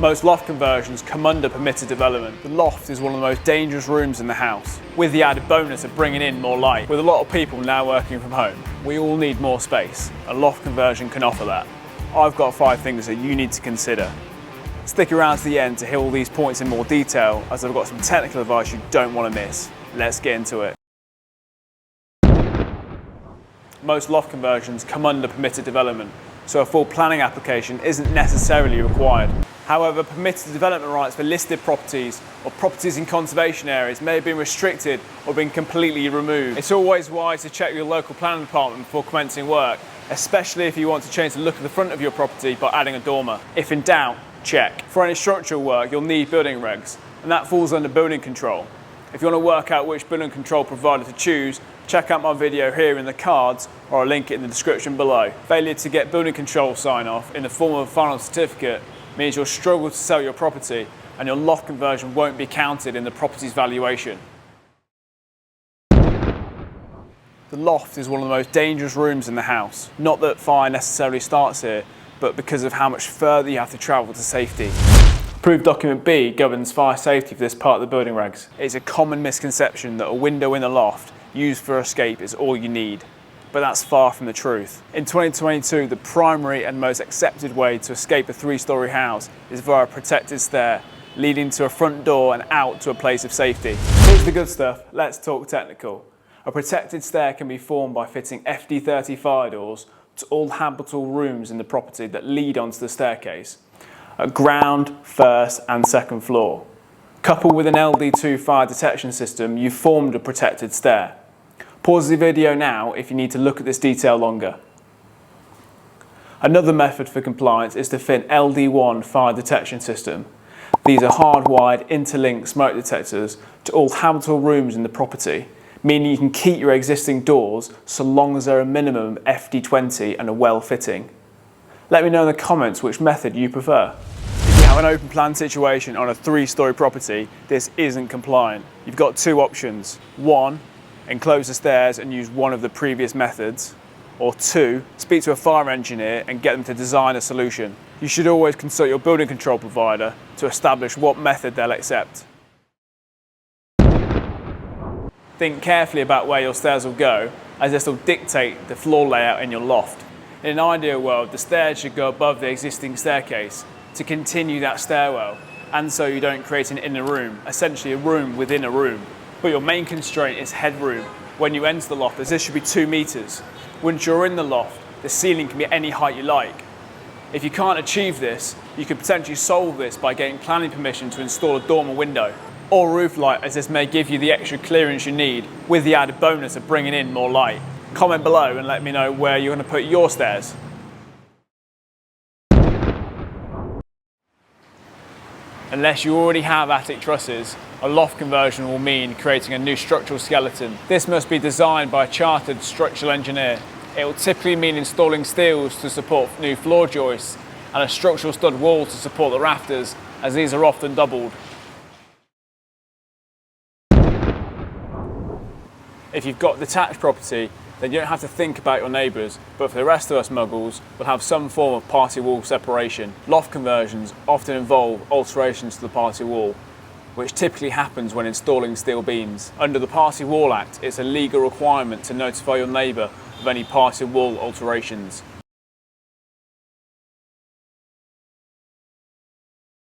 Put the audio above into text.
Most loft conversions come under permitted development. The loft is one of the most dangerous rooms in the house, with the added bonus of bringing in more light. With a lot of people now working from home, we all need more space. A loft conversion can offer that. I've got 5 things that you need to consider. Stick around to the end to hear all these points in more detail, as I've got some technical advice you don't want to miss. Let's get into it. Most loft conversions come under permitted development, so a full planning application isn't necessarily required. However, permitted development rights for listed properties or properties in conservation areas may have been restricted or been completely removed. It's always wise to check with your local planning department before commencing work, especially if you want to change the look of the front of your property by adding a dormer. If in doubt, check. For any structural work, you'll need building regs, and that falls under building control. If you want to work out which building control provider to choose, check out my video here in the cards, or I'll link it in the description below. Failure to get building control sign-off in the form of a final certificate means you'll struggle to sell your property, and your loft conversion won't be counted in the property's valuation. The loft is one of the most dangerous rooms in the house. Not that fire necessarily starts here, but because of how much further you have to travel to safety. Approved Document B governs fire safety for this part of the building regs. It's a common misconception that a window in the loft used for escape is all you need, but that's far from the truth. In 2022, the primary and most accepted way to escape a 3-story house is via a protected stair, leading to a front door and out to a place of safety. Here's the good stuff, let's talk technical. A protected stair can be formed by fitting FD30 fire doors to all habitable rooms in the property that lead onto the staircase, at ground, first and second floor. Coupled with an LD2 fire detection system, you've formed a protected stair. Pause the video now if you need to look at this detail longer. Another method for compliance is to fit an LD1 fire detection system. These are hardwired interlinked smoke detectors to all habitable rooms in the property, meaning you can keep your existing doors so long as they're a minimum FD20 and are well fitting. Let me know in the comments which method you prefer. If you have an open plan situation on a 3-story property, this isn't compliant. You've got 2 options. 1, enclose the stairs and use one of the previous methods. Or 2, speak to a fire engineer and get them to design a solution. You should always consult your building control provider to establish what method they'll accept. Think carefully about where your stairs will go, as this will dictate the floor layout in your loft. In an ideal world, the stairs should go above the existing staircase to continue that stairwell, and so you don't create an inner room, essentially a room within a room. But your main constraint is headroom when you enter the loft, as this should be 2 meters. Once you're in the loft, the ceiling can be any height you like. If you can't achieve this, you could potentially solve this by getting planning permission to install a dormer window or roof light, as this may give you the extra clearance you need, with the added bonus of bringing in more light. Comment below and let me know where you're going to put your stairs. Unless you already have attic trusses, a loft conversion will mean creating a new structural skeleton. This must be designed by a chartered structural engineer. It will typically mean installing steels to support new floor joists and a structural stud wall to support the rafters, as these are often doubled. If you've got detached property, then you don't have to think about your neighbours, but for the rest of us muggles, we'll have some form of party wall separation. Loft conversions often involve alterations to the party wall, which typically happens when installing steel beams. Under the Party Wall Act, it's a legal requirement to notify your neighbour of any party wall alterations.